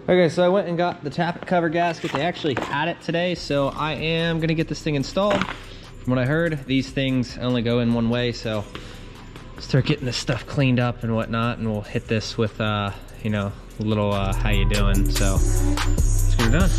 Okay, so I went and got the Tappet cover gasket. They actually had it today, so I am gonna get this thing installed. From what I heard, these things only go in one way, so start getting this stuff cleaned up and whatnot, and we'll hit this with, you know, a little how you doing. So let's get it done.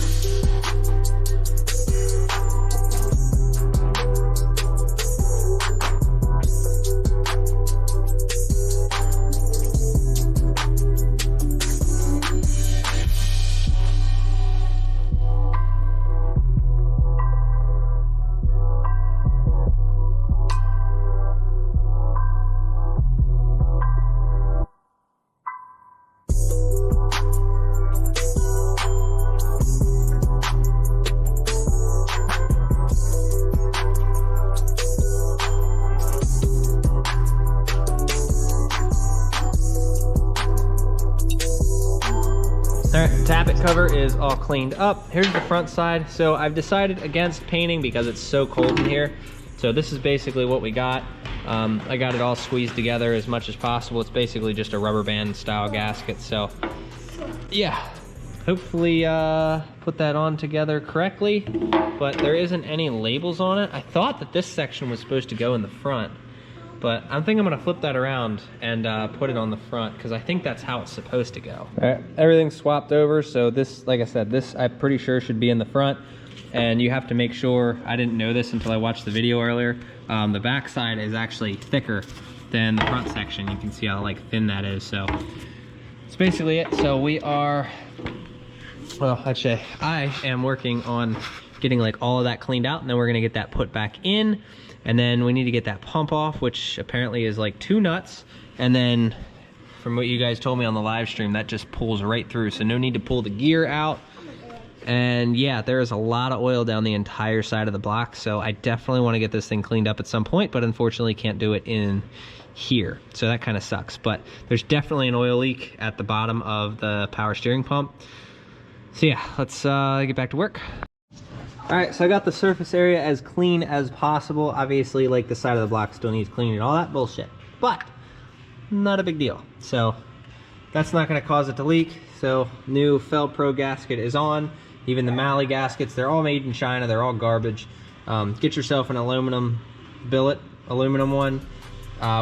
All right, Tappet cover is all cleaned up. Here's the front side. So I've decided against painting because it's so cold in here. So this is basically what we got. I got it all squeezed together as much as possible. It's basically just a rubber band style gasket. So yeah, hopefully put that on together correctly, but there isn't any labels on it. I thought that this section was supposed to go in the front, but I think I'm gonna flip that around and put it on the front because I think that's how it's supposed to go. All right, everything's swapped over. So this, like I said, this I'm pretty sure should be in the front. And you have to make sure, I didn't know this until I watched the video earlier, the back side is actually thicker than the front section. You can see how like thin that is. So that's basically it. So we are, well, actually I am working on getting like all of that cleaned out, and then we're gonna get that put back in. And then we need to get that pump off, which apparently is like 2 nuts. And then from what you guys told me on the live stream, that just pulls right through. So no need to pull the gear out. And yeah, there is a lot of oil down the entire side of the block. So I definitely want to get this thing cleaned up at some point, but unfortunately can't do it in here. So that kind of sucks. But there's definitely an oil leak at the bottom of the power steering pump. So yeah, let's get back to work. All right, so I got the surface area as clean as possible. Obviously, like the side of the block still needs cleaning and all that bullshit, but not a big deal. So that's not gonna cause it to leak. So new Feld Pro gasket is on. Even the Mali gaskets, they're all made in China. They're all garbage. Get yourself an aluminum billet, aluminum one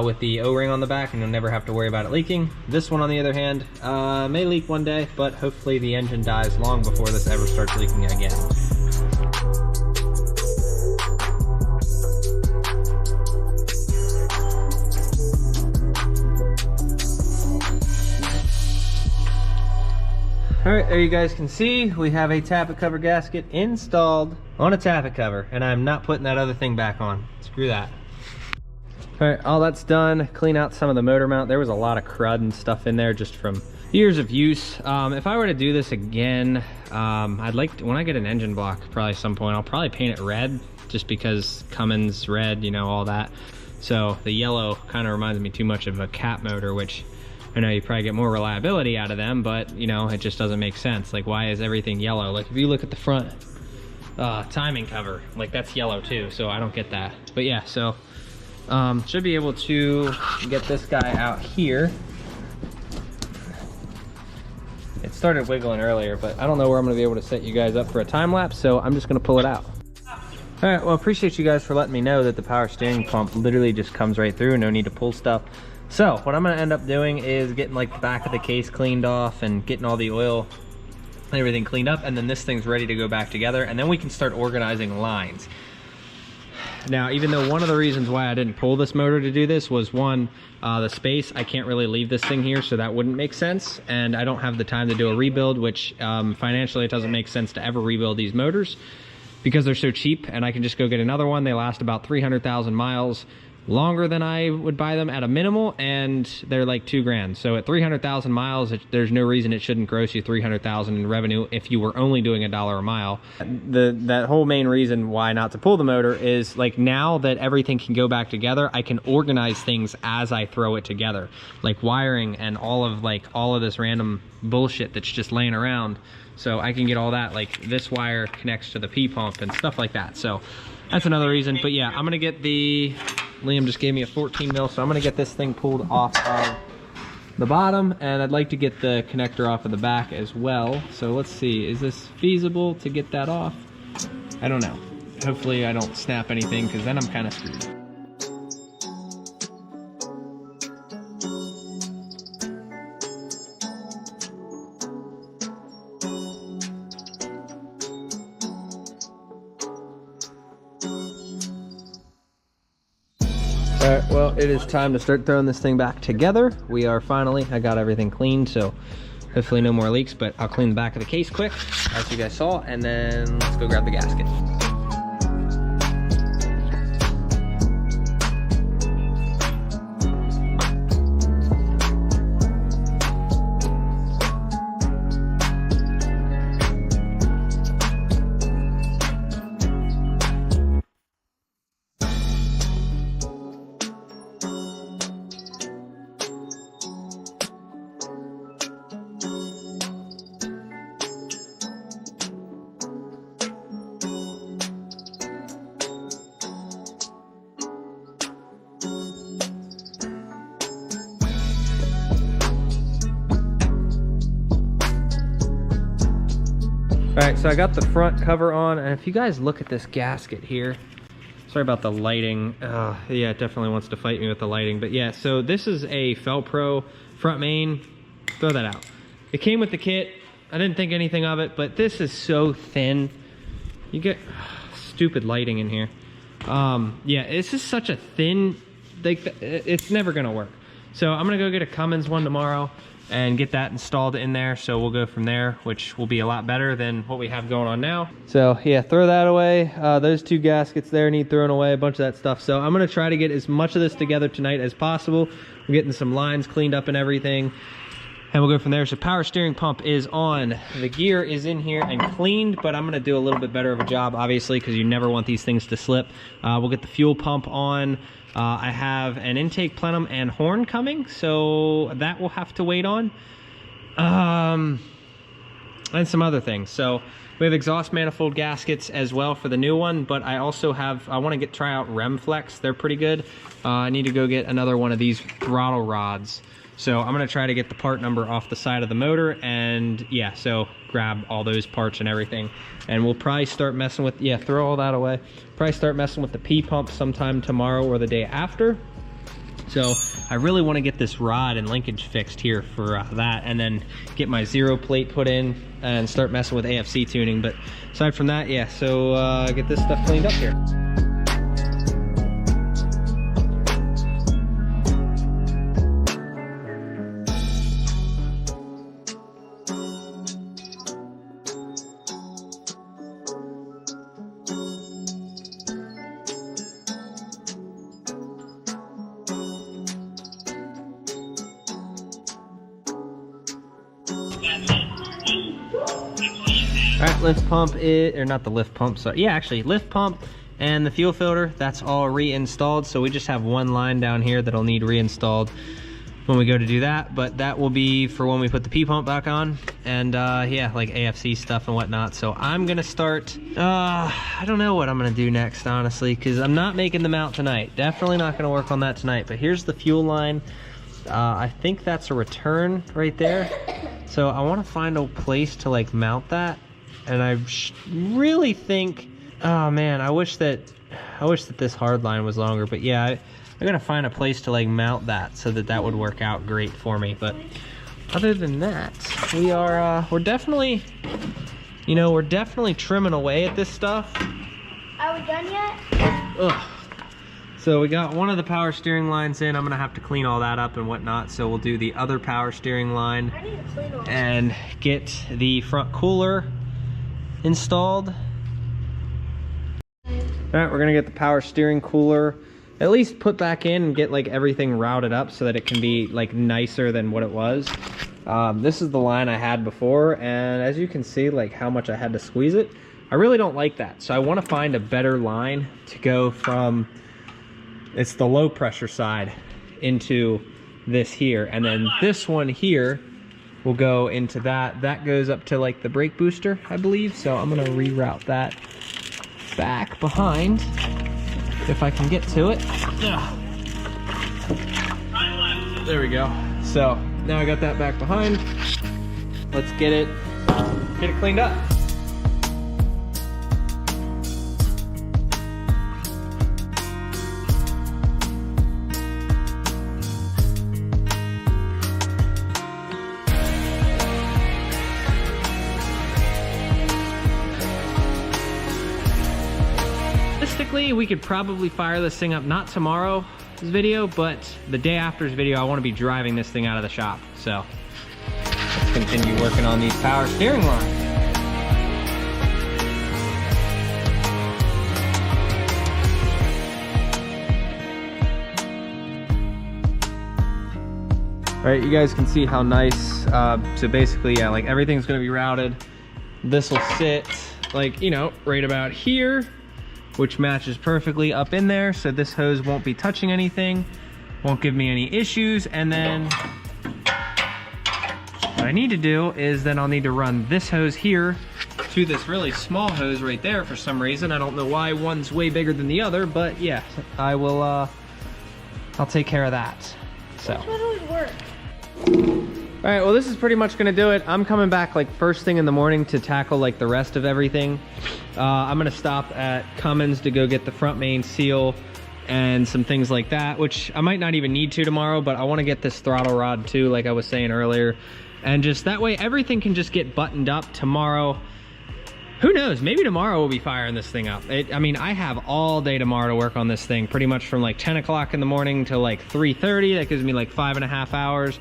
with the O-ring on the back, and you'll never have to worry about it leaking. This one, on the other hand, may leak one day, but hopefully the engine dies long before this ever starts leaking again. All right, there you guys can see, we have a Tappet cover gasket installed on a Tappet cover, and I'm not putting that other thing back on. Screw that. All right, all that's done. Clean out some of the motor mount. There was a lot of crud and stuff in there just from years of use. If I were to do this again, I'd like to, when I get an engine block, probably some point, I'll probably paint it red, just because Cummins red, you know, all that. So the yellow kind of reminds me too much of a cat motor, which I know you probably get more reliability out of them, but you know, it just doesn't make sense. Like, why is everything yellow? Like if you look at the front timing cover, like that's yellow too, so I don't get that. But yeah, so should be able to get this guy out here. It started wiggling earlier, but I don't know where I'm gonna be able to set you guys up for a time lapse, so I'm just gonna pull it out. All right, well, appreciate you guys for letting me know that the power steering pump literally just comes right through, no need to pull stuff. So what I'm gonna end up doing is getting like the back of the case cleaned off and getting all the oil and everything cleaned up, and then this thing's ready to go back together, and then we can start organizing lines. Now, even though one of the reasons why I didn't pull this motor to do this was, one, the space, I can't really leave this thing here, so that wouldn't make sense, and I don't have the time to do a rebuild, which financially it doesn't make sense to ever rebuild these motors because they're so cheap, and I can just go get another one. They last about 300,000 miles. Longer than I would buy them at a minimal, and they're like $2,000. So at 300,000 miles, there's no reason it shouldn't gross you 300,000 in revenue if you were only doing $1 a mile. That whole main reason why not to pull the motor is, like, now that everything can go back together, I can organize things as I throw it together, like wiring and all of this random bullshit that's just laying around. So I can get all that, like this wire connects to the P pump and stuff like that. So that's another reason. But yeah, I'm gonna get the, Liam just gave me a 14 mil, so I'm gonna get this thing pulled off of the bottom, and I'd like to get the connector off of the back as well. So let's see, is this feasible to get that off? I don't know. Hopefully I don't snap anything, because then I'm kind of screwed. Alright, well, it is time to start throwing this thing back together. We are finally, I got everything cleaned, so hopefully no more leaks, but I'll clean the back of the case quick, as you guys saw, and then let's go grab the gasket. All right, so I got the front cover on, and if you guys look at this gasket here, sorry about the lighting. Yeah, it definitely wants to fight me with the lighting, but yeah, so this is a Felpro front main. Throw that out. It came with the kit. I didn't think anything of it, but this is so thin. You get stupid lighting in here. Yeah, it's just such a thin, like, it's never gonna work. So I'm gonna go get a Cummins one tomorrow and get that installed in there, so we'll go from there, which will be a lot better than what we have going on now. So yeah, throw that away. Those two gaskets there need throwing away, a bunch of that stuff. So I'm gonna try to get as much of this together tonight as possible. We're getting some lines cleaned up and everything, and we'll go from there. So power steering pump is on. The gear is in here and cleaned, but I'm gonna do a little bit better of a job, obviously, because you never want these things to slip. We'll get the fuel pump on. I have an intake plenum and horn coming, so that will have to wait on. And some other things. So we have exhaust manifold gaskets as well for the new one, but I also have, I want to try out Remflex. They're pretty good. I need to go get another one of these throttle rods. So I'm going to try to get the part number off the side of the motor, and yeah, so grab all those parts and everything. And we'll probably start messing with, yeah, throw all that away. Probably start messing with the P pump sometime tomorrow or the day after. So I really want to get this rod and linkage fixed here for that, and then get my 0 plate put in and start messing with AFC tuning. But aside from that, yeah, so get this stuff cleaned up here. All right, lift pump or not the lift pump, so yeah, actually lift pump and the fuel filter, that's all reinstalled. So we just have one line down here that'll need reinstalled when we go to do that, but that will be for when we put the P pump back on, and yeah, like AFC stuff and whatnot. So I'm gonna start, I don't know what I'm gonna do next, honestly, because I'm not making the mount tonight. Definitely not gonna work on that tonight, but here's the fuel line. I think that's a return right there. So I want to find a place to like mount that, and I really think, oh man, I wish that this hard line was longer, but yeah, I'm gonna find a place to like mount that so that would work out great for me. But other than that, we're definitely, you know, we're definitely trimming away at this stuff. Are we done yet? Ugh. So we got one of the power steering lines in. I'm gonna have to clean all that up and whatnot. So we'll do the other power steering line and get the front cooler installed. All right, we're gonna get the power steering cooler at least put back in and get like everything routed up so that it can be like nicer than what it was. This is the line I had before, and as you can see, like how much I had to squeeze it. I really don't like that. So I wanna find a better line to go from, it's the low pressure side, into this here, and then this one here will go into that goes up to like the brake booster, I believe. So I'm gonna reroute that back behind if I can get to it. Ugh. There we go. So now I got that back behind. Let's get it cleaned up. Realistically, we could probably fire this thing up, not tomorrow's video, but the day after's video. I want to be driving this thing out of the shop. So let's continue working on these power steering lines. All right, you guys can see how nice, so basically, yeah, like everything's gonna be routed. This will sit like, you know, right about here, which matches perfectly up in there. So this hose won't be touching anything, won't give me any issues. And then what I need to do is then I'll need to run this hose here to this really small hose right there for some reason. I don't know why one's way bigger than the other, but yeah, I will, I'll take care of that. So. Which one would work? All right, well, this is pretty much gonna do it. I'm coming back like first thing in the morning to tackle like the rest of everything. I'm gonna stop at Cummins to go get the front main seal and some things like that, which I might not even need to tomorrow, but I wanna get this throttle rod too, like I was saying earlier. And just that way, everything can just get buttoned up tomorrow. Who knows, maybe tomorrow we'll be firing this thing up. I mean, I have all day tomorrow to work on this thing, pretty much from like 10 o'clock in the morning to like 3:30. That gives me like 5.5 hours.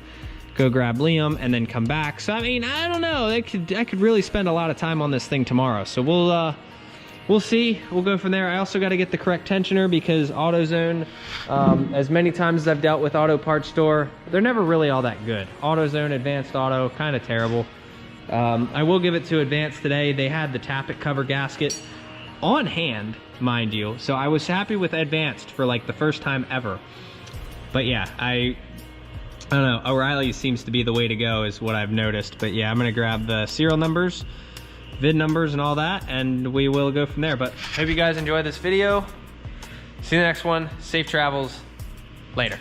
Go grab Liam and then come back. So I mean, I don't know, I could really spend a lot of time on this thing tomorrow. So we'll see, we'll go from there. I also got to get the correct tensioner because AutoZone, as many times as I've dealt with auto parts store, they're never really all that good. AutoZone, Advanced Auto, kind of terrible. I will give it to Advanced today. They had the Tappet cover gasket on hand, mind you. So I was happy with Advanced for like the first time ever. But yeah, I don't know, O'Reilly seems to be the way to go is what I've noticed. But yeah, I'm gonna grab the serial numbers, VIN numbers and all that, and we will go from there. But hope you guys enjoyed this video. See you in the next one. Safe travels. Later.